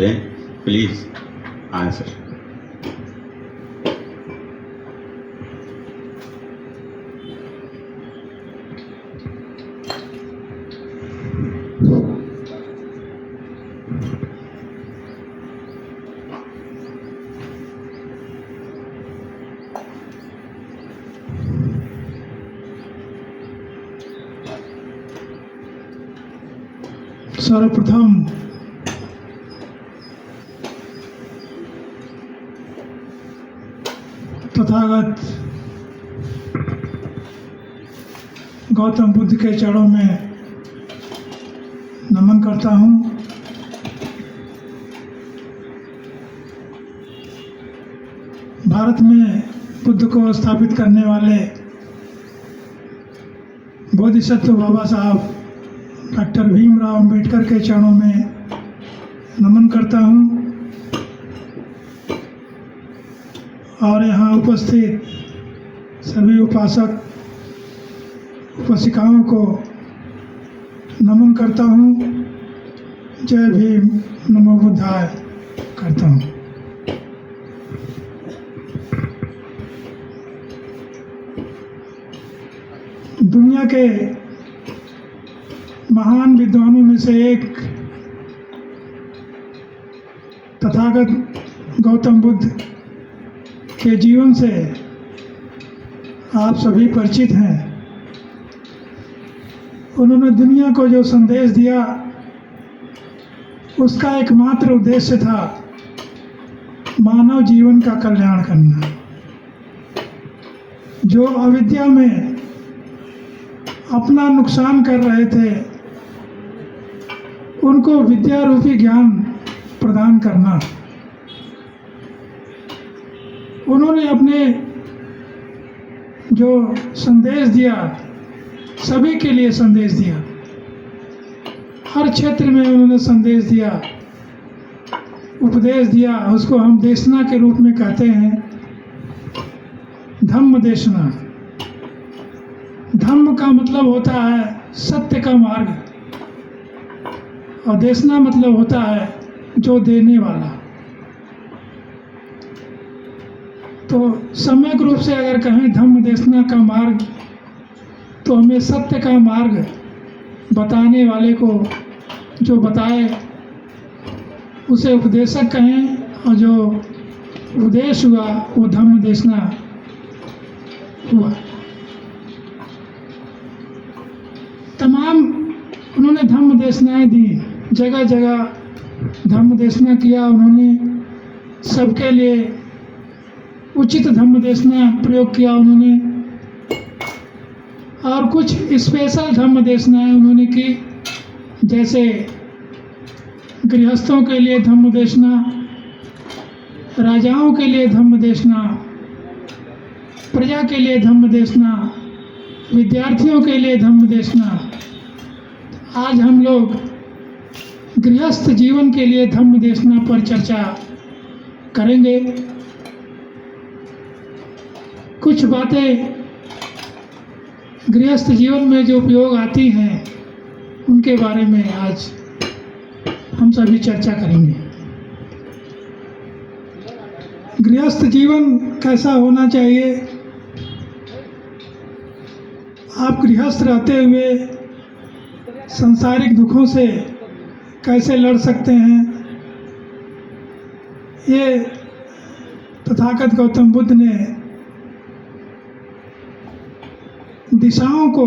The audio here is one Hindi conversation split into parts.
होते हैं, प्लीज़ आए सर। सर्वप्रथम तथागत गौतम बुद्ध के चरणों में नमन करता हूँ। भारत में बुद्ध को स्थापित करने वाले बोधिसत्व बाबा साहब डॉक्टर भीमराव अंबेडकर के चरणों में नमन करता हूँ और यहाँ उपस्थित सभी उपासक उपासिकाओं को नमन करता हूँ। जय भीम, नमो बुद्धाय करता हूँ। दुनिया के महान विद्वानों में से एक तथागत गौतम बुद्ध के जीवन से आप सभी परिचित हैं। उन्होंने दुनिया को जो संदेश दिया उसका एकमात्र उद्देश्य था मानव जीवन का कल्याण करना। जो अविद्या में अपना नुकसान कर रहे थे उनको विद्या रूपी ज्ञान प्रदान करना। उन्होंने अपने जो संदेश दिया सभी के लिए संदेश दिया। हर क्षेत्र में उन्होंने संदेश दिया, उपदेश दिया। उसको हम देशना के रूप में कहते हैं, धम्म देशना। धम्म का मतलब होता है सत्य का मार्ग और देशना मतलब होता है जो देने वाला। तो सम्यक रूप से अगर कहें धम्म देशना का मार्ग तो हमें सत्य का मार्ग बताने वाले को जो बताए उसे उपदेशक कहें और जो उपदेश हुआ वो धम्म देशना हुआ। तमाम उन्होंने धम्म देशनाएं दी, जगह जगह धम्म देशना किया। उन्होंने सबके लिए उचित धम्म देशना प्रयोग किया उन्होंने, और कुछ स्पेशल धम्म देशनाएं उन्होंने की, जैसे गृहस्थों के लिए धम्म देशना, राजाओं के लिए धम्म देशना, प्रजा के लिए धम्म देशना, विद्यार्थियों के लिए धम्म देशना। आज हम लोग गृहस्थ जीवन के लिए धम्म देशना पर चर्चा करेंगे। कुछ बातें गृहस्थ जीवन में जो उपयोग आती हैं उनके बारे में आज हम सभी चर्चा करेंगे। गृहस्थ जीवन कैसा होना चाहिए? आप गृहस्थ रहते हुए सांसारिक दुखों से कैसे लड़ सकते हैं? ये तथागत गौतम बुद्ध ने दिशाओं को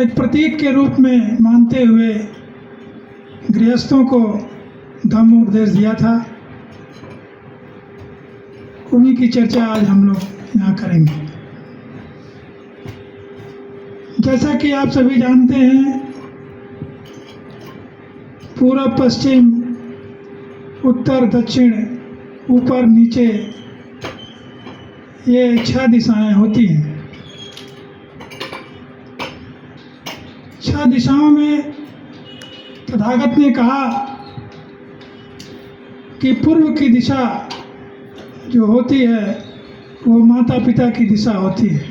एक प्रतीक के रूप में मानते हुए गृहस्थों को धम्म उपदेश दिया था। उन्हीं की चर्चा आज हम लोग यहाँ करेंगे। जैसा कि आप सभी जानते हैं, पूर्व पश्चिम उत्तर दक्षिण ऊपर नीचे ये 6 दिशाएं होती हैं। 6 दिशाओं में तथागत ने कहा कि पूर्व की दिशा जो होती है वो माता पिता की दिशा होती है,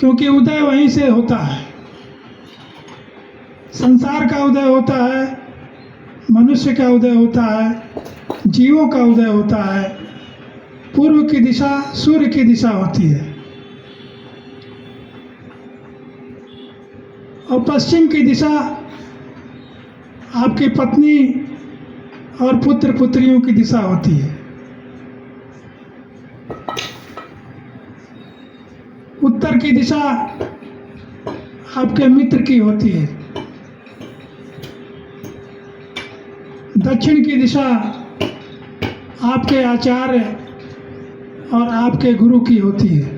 क्योंकि उदय वहीं से होता है। संसार का उदय होता है, मनुष्य का उदय होता है, जीवों का उदय होता है। पूर्व की दिशा सूर्य की दिशा होती है और पश्चिम की दिशा आपकी पत्नी और पुत्र पुत्रियों की दिशा होती है। उत्तर की दिशा आपके मित्र की होती है। दक्षिण की दिशा आपके आचार्य और आपके गुरु की होती है।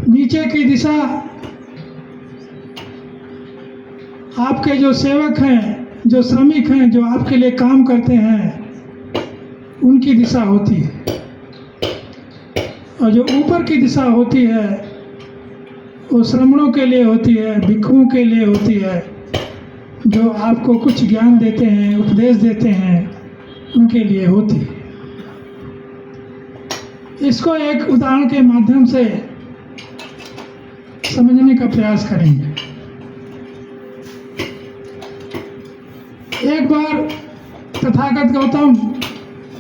नीचे की दिशा आपके जो सेवक हैं, जो श्रमिक हैं, जो आपके लिए काम करते हैं, उनकी दिशा होती है। और जो ऊपर की दिशा होती है वो श्रमणों के लिए होती है, भिक्षुओं के लिए होती है, जो आपको कुछ ज्ञान देते हैं, उपदेश देते हैं, उनके लिए होती है। इसको एक उदाहरण के माध्यम से समझने का प्रयास करेंगे। एक बार तथागत गौतम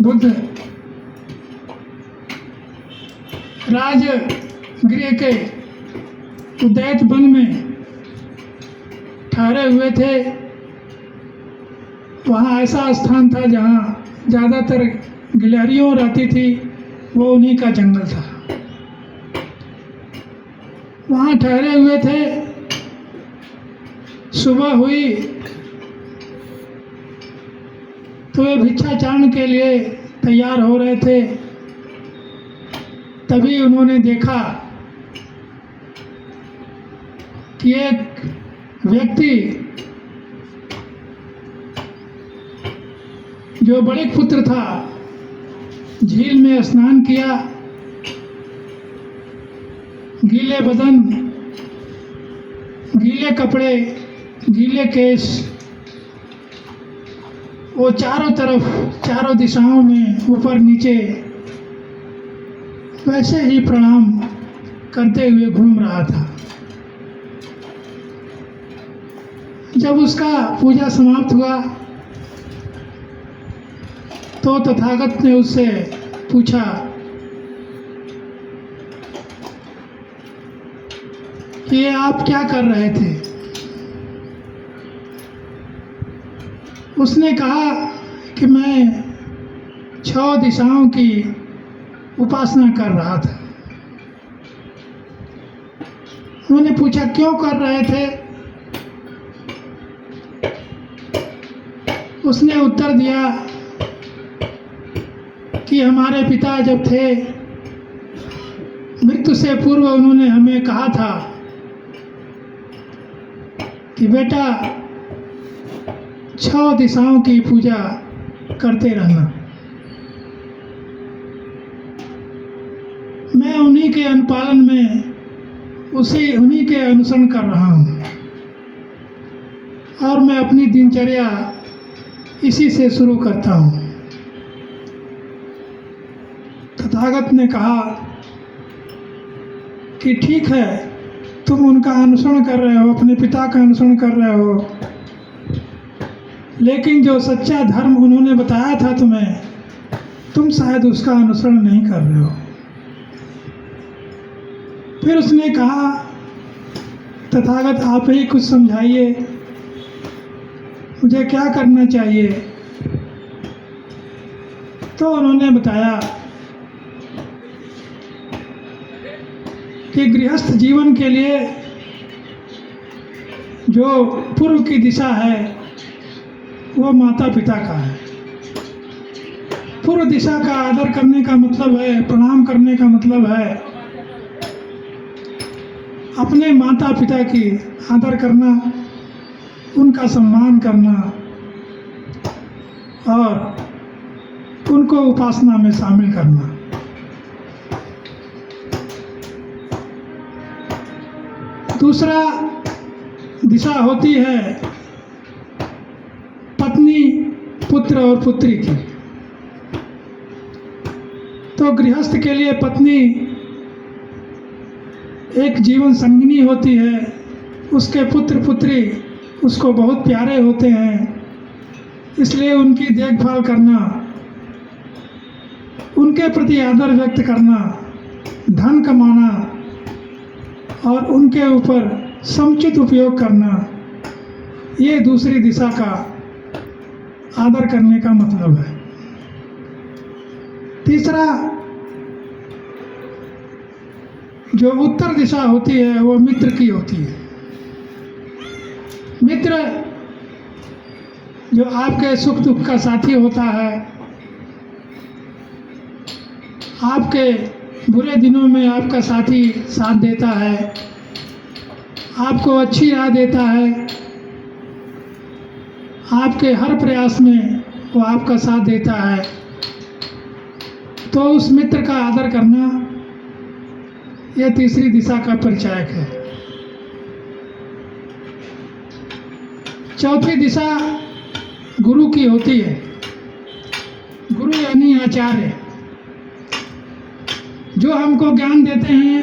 बुद्ध राजगृह के उदैत वन में ठहरे हुए थे। वहाँ ऐसा स्थान था जहाँ ज़्यादातर गिलहरियों रहती थी, वो उन्हीं का जंगल था। वहाँ ठहरे हुए थे। सुबह हुई तो वे भिक्षाचारण के लिए तैयार हो रहे थे। तभी उन्होंने देखा कि एक व्यक्ति जो बड़े पुत्र था, झील में स्नान किया, गीले बदन, गीले कपड़े, गीले केश, वो चारों तरफ, चारों दिशाओं में, ऊपर नीचे वैसे ही प्रणाम करते हुए घूम रहा था। जब उसका पूजा समाप्त हुआ तो तथागत ने उससे पूछा कि ये आप क्या कर रहे थे? उसने कहा कि मैं 6 दिशाओं की उपासना कर रहा था। उन्होंने पूछा क्यों कर रहे थे? उसने उत्तर दिया कि हमारे पिता जब थे, मृत्यु से पूर्व उन्होंने हमें कहा था कि बेटा 6 दिशाओं की पूजा करते रहना। मैं उन्हीं के अनुपालन में, उन्हीं के अनुसरण कर रहा हूँ और मैं अपनी दिनचर्या इसी से शुरू करता हूँ। तथागत ने कहा कि ठीक है, तुम उनका अनुसरण कर रहे हो, अपने पिता का अनुसरण कर रहे हो, लेकिन जो सच्चा धर्म उन्होंने बताया था तुम्हें, तुम शायद उसका अनुसरण नहीं कर रहे हो। फिर उसने कहा तथागत आप ही कुछ समझाइए, मुझे क्या करना चाहिए? तो उन्होंने बताया कि गृहस्थ जीवन के लिए जो पूर्व की दिशा है वो माता पिता का है। पूर्व दिशा का आदर करने का मतलब है, प्रणाम करने का मतलब है अपने माता पिता की आदर करना, उनका सम्मान करना और उनको उपासना में शामिल करना। दूसरा दिशा होती है पत्नी, पुत्र और पुत्री की। तो गृहस्थ के लिए पत्नी एक जीवन संगिनी होती है, उसके पुत्र पुत्री उसको बहुत प्यारे होते हैं, इसलिए उनकी देखभाल करना, उनके प्रति आदर व्यक्त करना, धन कमाना और उनके ऊपर समुचित उपयोग करना, ये दूसरी दिशा का आदर करने का मतलब है। तीसरा, जो उत्तर दिशा होती है वो मित्र की होती है। मित्र जो आपके सुख दुख का साथी होता है, आपके बुरे दिनों में आपका साथी साथ देता है, आपको अच्छी राह देता है, आपके हर प्रयास में वो आपका साथ देता है, तो उस मित्र का आदर करना यह तीसरी दिशा का परिचायक है। चौथी दिशा गुरु की होती है। गुरु यानी आचार्य, जो हमको ज्ञान देते हैं,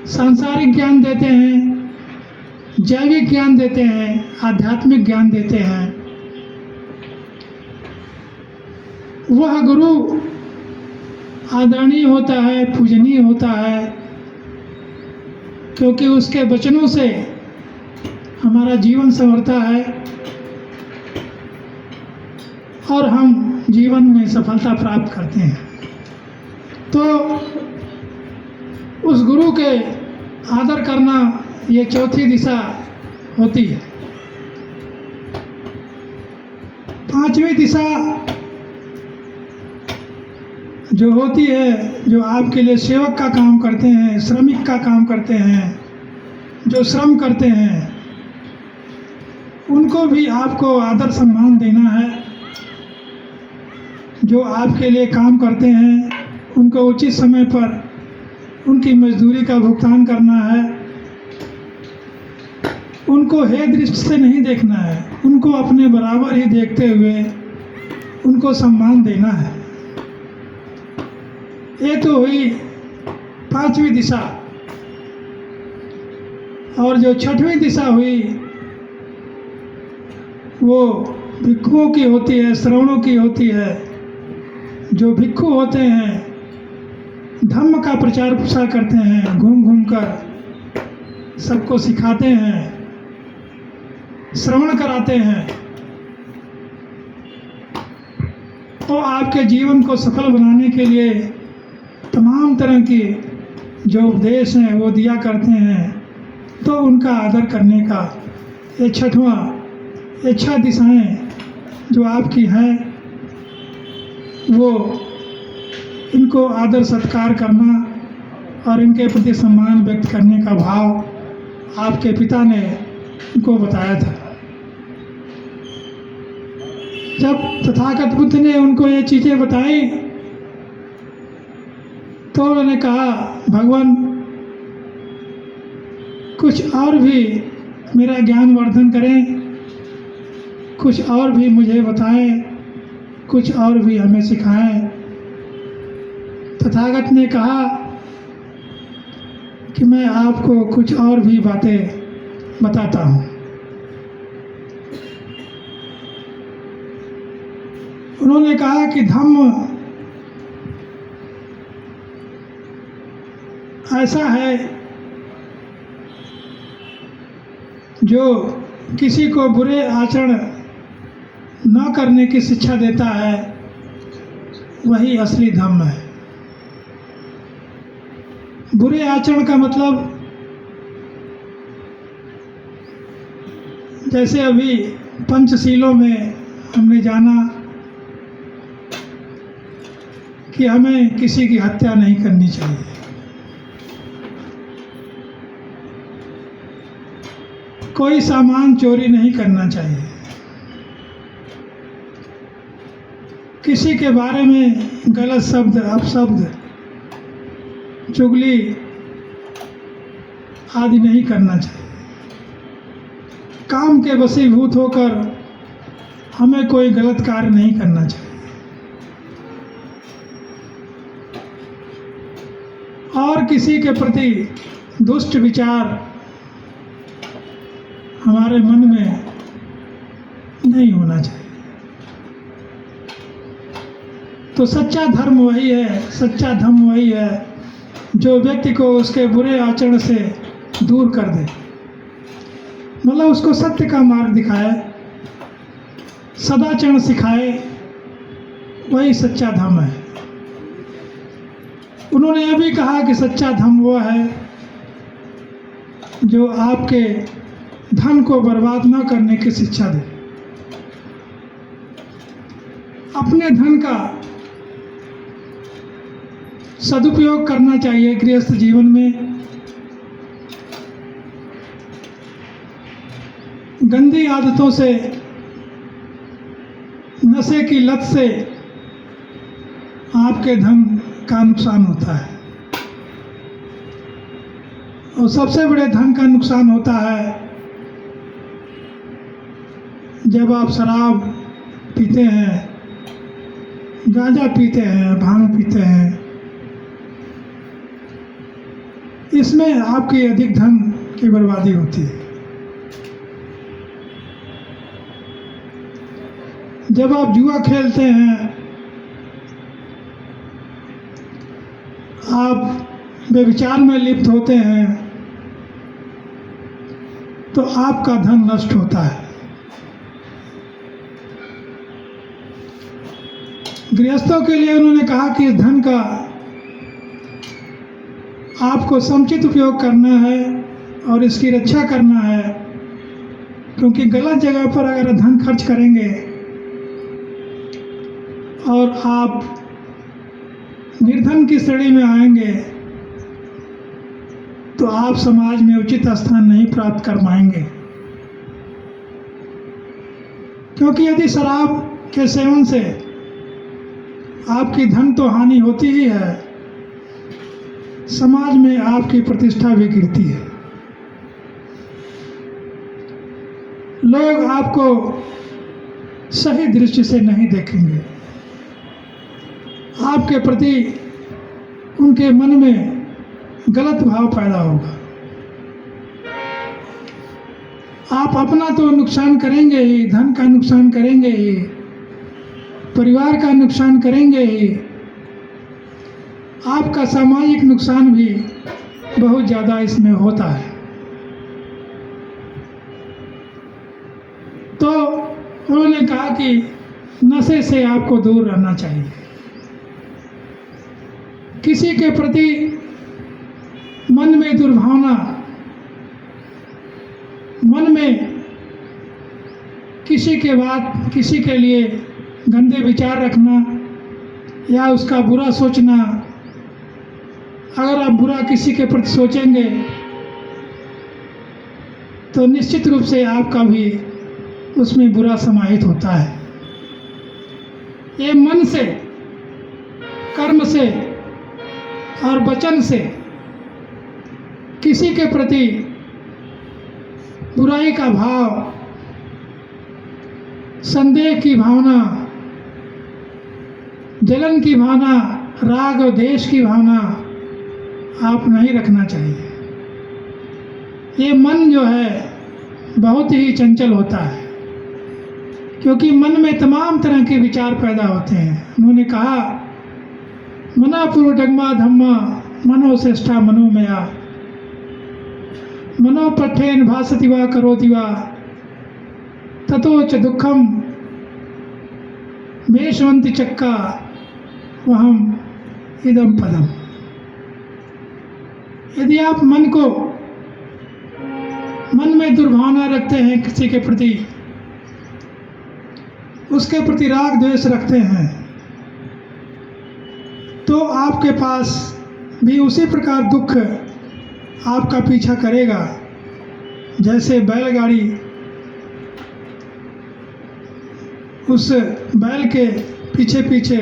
सांसारिक ज्ञान देते हैं, जैविक ज्ञान देते हैं, आध्यात्मिक ज्ञान देते हैं। वह गुरु आदरणीय होता है, पूजनीय होता है, क्योंकि उसके वचनों से हमारा जीवन संवरता है और हम जीवन में सफलता प्राप्त करते हैं। तो उस गुरु के आदर करना ये चौथी दिशा होती है। पांचवी दिशा जो होती है, जो आपके लिए सेवक का काम करते हैं, श्रमिक का काम करते हैं, जो श्रम करते हैं, उनको भी आपको आदर सम्मान देना है। जो आपके लिए काम करते हैं उनको उचित समय पर उनकी मजदूरी का भुगतान करना है। उनको हे दृष्टि से नहीं देखना है, उनको अपने बराबर ही देखते हुए उनको सम्मान देना है। ये तो हुई पांचवी दिशा। और जो छठवीं दिशा हुई वो भिक्षुओं की होती है, श्रवणों की होती है। जो भिक्षु होते हैं धम्म का प्रचार प्रसार करते हैं, घूम घूम कर सबको सिखाते हैं, श्रवण कराते हैं। तो आपके जीवन को सफल बनाने के लिए तमाम तरह की जो उपदेश हैं वो दिया करते हैं। तो उनका आदर करने का ये छह दिशाएं जो आपकी हैं, वो इनको आदर सत्कार करना और इनके प्रति सम्मान व्यक्त करने का भाव आपके पिता ने इनको बताया था। जब तथागत बुद्ध ने उनको ये चीज़ें बताई तो उन्होंने कहा, भगवान कुछ और भी मेरा ज्ञान वर्धन करें, कुछ और भी मुझे बताएं, कुछ और भी हमें सिखाएं। तथागत ने कहा कि मैं आपको कुछ और भी बातें बताता हूँ। उन्होंने कहा कि धम्म ऐसा है जो किसी को बुरे आचरण न करने की शिक्षा देता है, वही असली धम्म है। बुरे आचरण का मतलब जैसे अभी पंचशीलों में हमने जाना कि हमें किसी की हत्या नहीं करनी चाहिए, कोई सामान चोरी नहीं करना चाहिए, किसी के बारे में गलत शब्द, अपशब्द, चुगली आदि नहीं करना चाहिए। काम के वशीभूत होकर हमें कोई गलत कार्य नहीं करना चाहिए। और किसी के प्रति दुष्ट विचार हमारे मन में नहीं होना चाहिए। तो सच्चा धर्म वही है, सच्चा धम्म वही है जो व्यक्ति को उसके बुरे आचरण से दूर कर दे, मतलब उसको सत्य का मार्ग दिखाए, सदाचरण सिखाए, वही सच्चा धम्म है। उन्होंने यह भी कहा कि सच्चा धम्म वो है जो आपके धन को बर्बाद न करने की शिक्षा दे। अपने धन का सदुपयोग करना चाहिए गृहस्थ जीवन में। गंदी आदतों से, नशे की लत से आपके धन का नुकसान होता है, और सबसे बड़े धन का नुकसान होता है जब आप शराब पीते हैं, गांजा पीते हैं, भांग पीते हैं। इसमें आपकी अधिक धन की बर्बादी होती है। जब आप जुआ खेलते हैं, आप व्यभिचार में लिप्त होते हैं, तो आपका धन नष्ट होता है। गृहस्थों के लिए उन्होंने कहा कि इस धन का आपको समुचित उपयोग करना है और इसकी रक्षा करना है, क्योंकि गलत जगह पर अगर धन खर्च करेंगे और आप निर्धन की श्रेणी में आएंगे तो आप समाज में उचित स्थान नहीं प्राप्त कर पाएंगे। क्योंकि यदि शराब के सेवन से आपकी धन तो हानि होती ही है, समाज में आपकी प्रतिष्ठा भी गिरती है। लोग आपको सही दृष्टि से नहीं देखेंगे, आपके प्रति उनके मन में गलत भाव पैदा होगा। आप अपना तो नुकसान करेंगे ही, धन का नुकसान करेंगे ही, परिवार का नुकसान करेंगे ही, आपका सामाजिक नुकसान भी बहुत ज़्यादा इसमें होता है। तो उन्होंने कहा कि नशे से आपको दूर रहना चाहिए। किसी के प्रति मन में दुर्भावना, मन में किसी के बाद किसी के लिए गंदे विचार रखना या उसका बुरा सोचना, अगर आप बुरा किसी के प्रति सोचेंगे तो निश्चित रूप से आपका भी उसमें बुरा समाहित होता है। ये मन से, कर्म से और वचन से किसी के प्रति बुराई का भाव, संदेह की भावना, जलन की भावना, राग और द्वेष की भावना आप नहीं रखना चाहिए। ये मन जो है बहुत ही चंचल होता है, क्योंकि मन में तमाम तरह के विचार पैदा होते हैं। उन्होंने कहा मना पूर्वडगमा धम्मा मनो श्रेष्ठा मनोमया, मनो पठेन भासति वा करोति वा ततो च दुःखम वेशवंति चक्का वहम इदम पदम। यदि आप मन में दुर्भावना रखते हैं, किसी के प्रति उसके प्रति राग द्वेष रखते हैं, तो आपके पास भी उसी प्रकार दुख आपका पीछा करेगा जैसे बैलगाड़ी उस बैल के पीछे पीछे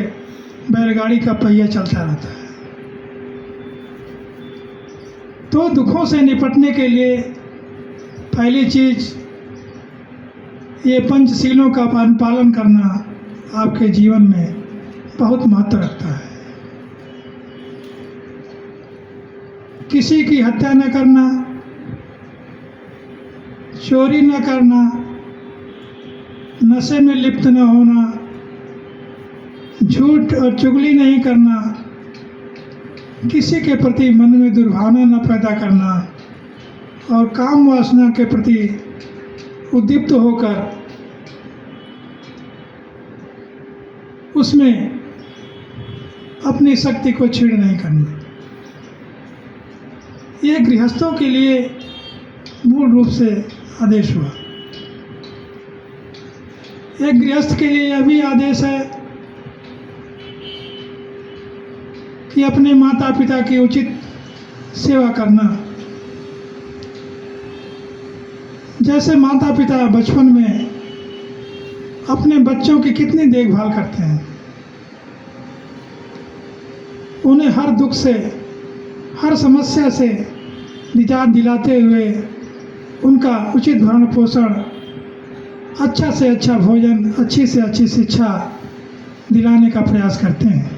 बैलगाड़ी का पहिया चलता रहता है। तो दुखों से निपटने के लिए पहली चीज ये पंचशीलों का पालन करना आपके जीवन में बहुत महत्व रखता है। किसी की हत्या न करना, चोरी न करना, नशे में लिप्त न होना, झूठ और चुगली नहीं करना, किसी के प्रति मन में दुर्भावना न पैदा करना और काम वासना के प्रति उद्दीप्त होकर उसमें अपनी शक्ति को छीड़ नहीं करना। ये गृहस्थों के लिए मूल रूप से आदेश हुआ। एक गृहस्थ के लिए यह भी आदेश है कि अपने माता पिता की उचित सेवा करना। जैसे माता पिता बचपन में अपने बच्चों की कितनी देखभाल करते हैं, उन्हें हर दुख से, हर समस्या से निजात दिलाते हुए उनका उचित भरण पोषण, अच्छा से अच्छा भोजन, अच्छी से अच्छी शिक्षा दिलाने का प्रयास करते हैं।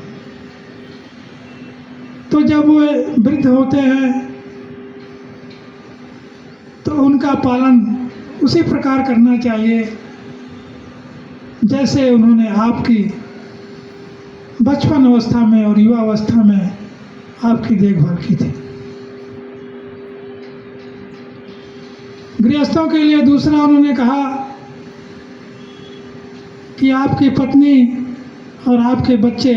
तो जब वे वृद्ध होते हैं तो उनका पालन उसी प्रकार करना चाहिए जैसे उन्होंने आपकी बचपन अवस्था में और युवा अवस्था में आपकी देखभाल की थी। गृहस्थों के लिए दूसरा उन्होंने कहा कि आपकी पत्नी और आपके बच्चे,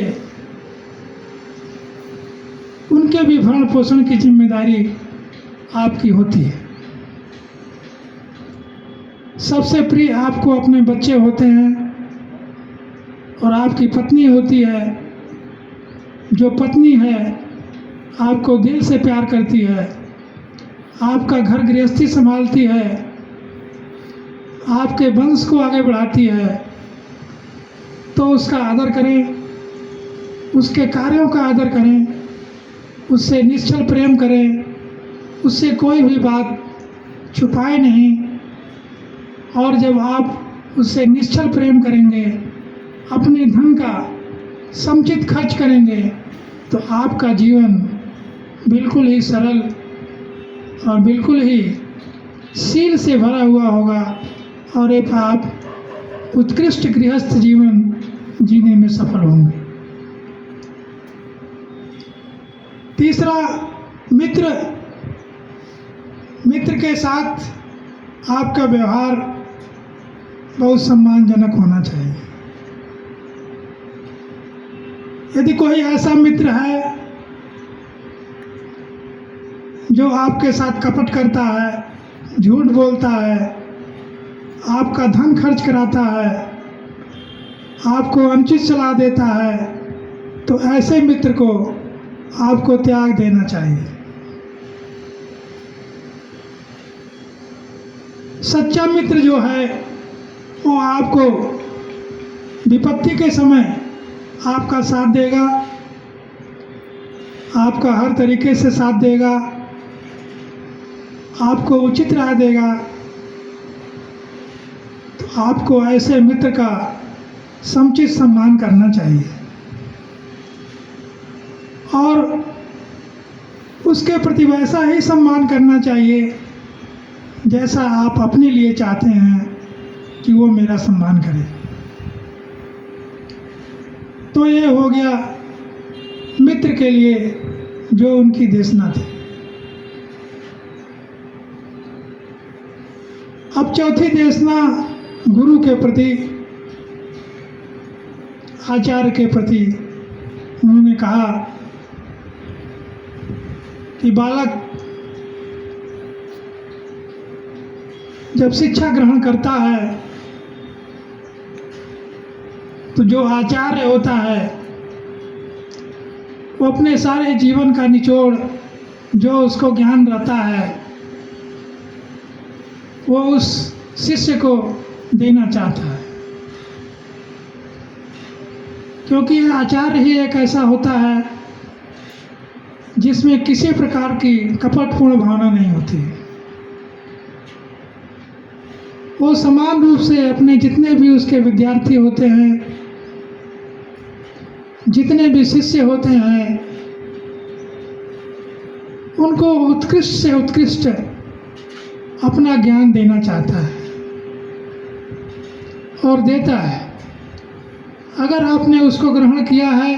उनके भी भरण पोषण की जिम्मेदारी आपकी होती है। सबसे प्रिय आपको अपने बच्चे होते हैं और आपकी पत्नी होती है। जो पत्नी है आपको दिल से प्यार करती है, आपका घर गृहस्थी संभालती है, आपके वंश को आगे बढ़ाती है, तो उसका आदर करें, उसके कार्यों का आदर करें, उससे निश्चल प्रेम करें, उससे कोई भी बात छुपाए नहीं। और जब आप उससे निश्चल प्रेम करेंगे, अपने धन का समुचित खर्च करेंगे, तो आपका जीवन बिल्कुल ही सरल और बिल्कुल ही शील से भरा हुआ होगा और एक आप उत्कृष्ट गृहस्थ जीवन जीने में सफल होंगे। तीसरा, मित्र के साथ आपका व्यवहार बहुत सम्मानजनक होना चाहिए। यदि कोई ऐसा मित्र है जो आपके साथ कपट करता है, झूठ बोलता है, आपका धन खर्च कराता है, आपको अनुचित सलाह देता है, तो ऐसे मित्र को आपको त्याग देना चाहिए। सच्चा मित्र जो है वो आपको विपत्ति के समय आपका साथ देगा, आपका हर तरीके से साथ देगा, आपको उचित राय देगा। तो आपको ऐसे मित्र का समुचित सम्मान करना चाहिए और उसके प्रति वैसा ही सम्मान करना चाहिए जैसा आप अपने लिए चाहते हैं कि वो मेरा सम्मान करे। तो ये हो गया मित्र के लिए जो उनकी देशना थी। अब चौथी देशना गुरु के प्रति, आचार्य के प्रति उन्होंने कहा कि बालक जब शिक्षा ग्रहण करता है तो जो आचार्य होता है वो अपने सारे जीवन का निचोड़ जो उसको ज्ञान रहता है वो उस शिष्य को देना चाहता है, क्योंकि आचार्य ही एक ऐसा होता है जिसमें किसी प्रकार की कपटपूर्ण भावना नहीं होती। वो समान रूप से अपने जितने भी उसके विद्यार्थी होते हैं, जितने भी शिष्य होते हैं, उनको उत्कृष्ट से उत्कृष्ट अपना ज्ञान देना चाहता है और देता है। अगर आपने उसको ग्रहण किया है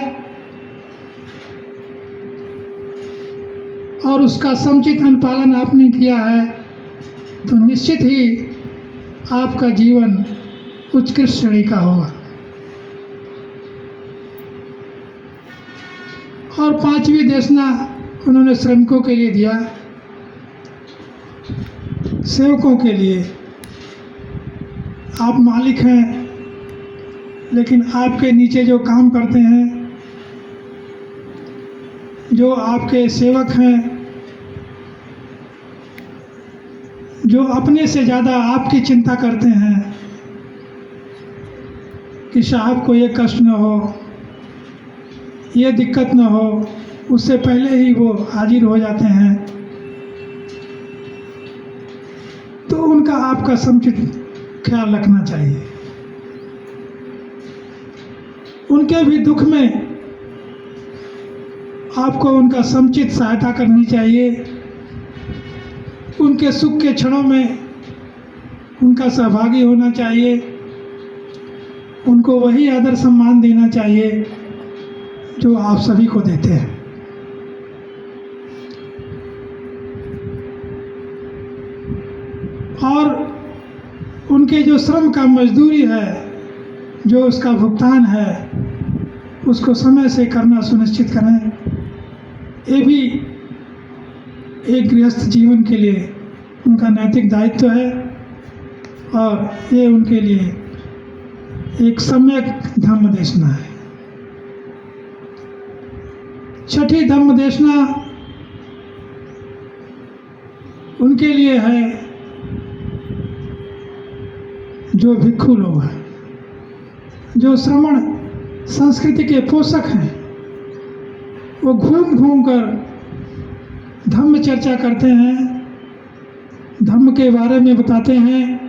और उसका समुचित अनुपालन आपने किया है तो निश्चित ही आपका जीवन उत्कृष्ट श्रेणी का होगा। और पांचवी देशना उन्होंने श्रमिकों के लिए दिया, सेवकों के लिए। आप मालिक हैं, लेकिन आपके नीचे जो काम करते हैं, जो आपके सेवक हैं, जो अपने से ज़्यादा आपकी चिंता करते हैं कि साहब को ये कष्ट न हो, ये दिक्कत न हो, उससे पहले ही वो हाजिर हो जाते हैं, तो उनका आपका समुचित ख्याल रखना चाहिए। उनके भी दुख में आपको उनका समुचित सहायता करनी चाहिए। उनके सुख के क्षणों में उनका सहभागी होना चाहिए। उनको वही आदर सम्मान देना चाहिए जो आप सभी को देते हैं। और उनके जो श्रम का मजदूरी है, जो उसका भुगतान है, उसको समय से करना सुनिश्चित करें। ये भी एक गृहस्थ जीवन के लिए उनका नैतिक दायित्व है और ये उनके लिए एक सम्यक धर्म देशना है। छठी धर्म देशना उनके लिए है जो भिक्षु लोग हैं, जो श्रमण संस्कृति के पोषक हैं। वो घूम घूम कर धम्म चर्चा करते हैं, धम्म के बारे में बताते हैं,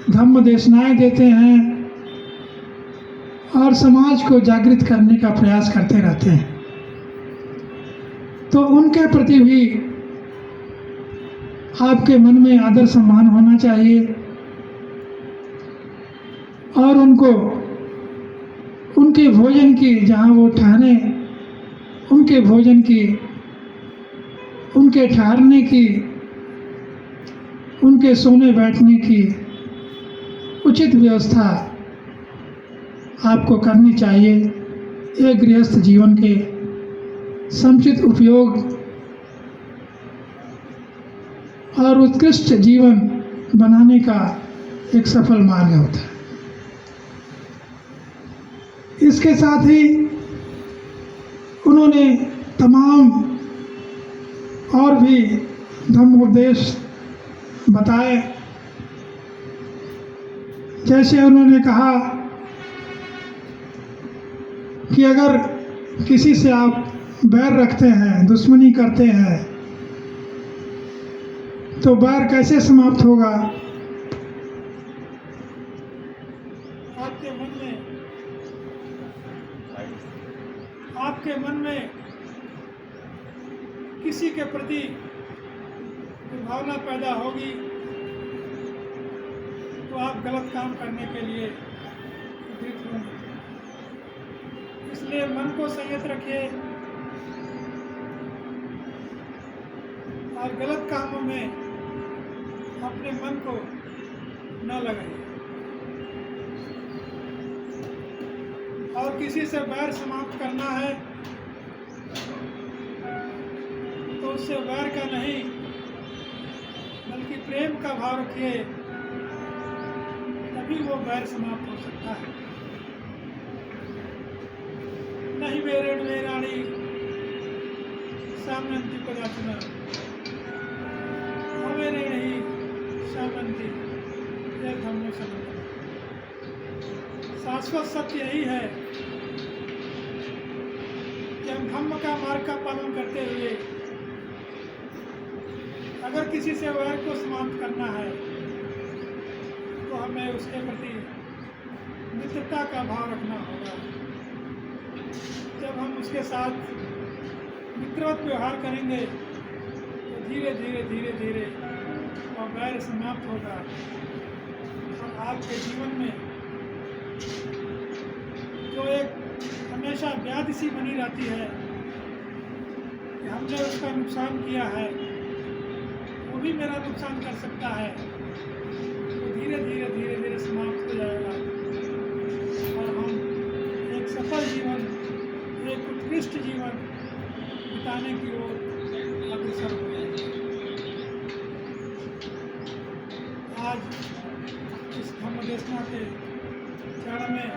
धम्म देशनाएं देते हैं और समाज को जागृत करने का प्रयास करते रहते हैं। तो उनके प्रति भी आपके मन में आदर सम्मान होना चाहिए और उनको उनके भोजन की, जहाँ वो ठहरे, उनके भोजन की, उनके ठहरने की, उनके सोने बैठने की उचित व्यवस्था आपको करनी चाहिए। एक गृहस्थ जीवन के समुचित उपयोग और उत्कृष्ट जीवन बनाने का एक सफल मार्ग होता है। इसके साथ ही उन्होंने तमाम और भी धम्म उपदेश बताए। जैसे उन्होंने कहा कि अगर किसी से आप बैर रखते हैं, दुश्मनी करते हैं, तो बैर कैसे समाप्त होगा? आपके मन में किसी के प्रति भावना पैदा होगी तो आप गलत काम करने के लिए उद्यत होंगे। इसलिए मन को संयत रखिए और गलत कामों में अपने मन को न लगाइए। और किसी से बैर समाप्त करना है तो उससे बैर का नहीं बल्कि प्रेम का भाव रखिए, तभी वो बैर समाप्त हो सकता है। नहीं वेरेण वेराणी सामंती पदाचना अवेरेण ही सामंती यह धम्मो समन्वय। शाश्वत सत्य यही है कि हम धम्म का मार्ग का पालन करते हुए अगर किसी से वैर को समाप्त करना है तो हमें उसके प्रति मित्रता का भाव रखना होगा। जब हम उसके साथ मित्रवत व्यवहार करेंगे तो धीरे धीरे धीरे धीरे और वैर समाप्त होगा और आपके जीवन में जो एक हमेशा व्याधि सी बनी रहती है कि हमने उसका नुकसान किया है, वो भी मेरा नुकसान कर सकता है, तो धीरे धीरे धीरे धीरे समाप्त हो जाएगा और हम एक सफल जीवन, एक उत्कृष्ट जीवन बिताने की ओर अग्रसर हो जाएंगे। आज इस धम्मदेशना के चरण में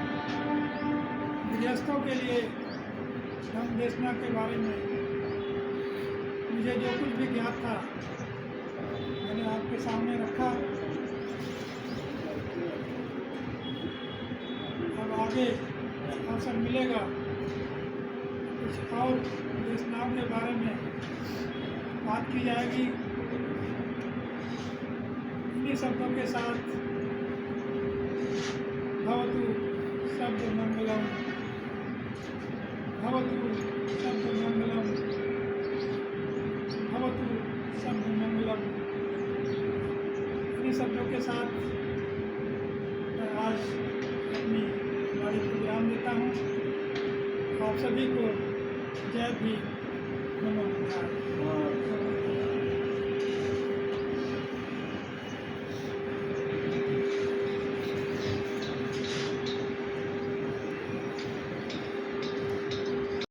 गृहस्थों के लिए धम्मदेशना के बारे में मुझे जो कुछ भी ज्ञात था मैंने आपके सामने रखा। अब आगे अवसर मिलेगा कुछ और देशनाओं के बारे में बात की जाएगी। इन्हीं शब्दों के साथ भवतु शब्द मंगलम, भवतु शब्द मंगलम, भवतु शब्द मंगलम। इन्हीं शब्दों के साथ मैं आज अपनी वाणी को विराम देता हूँ। आप सभी को जय भीम।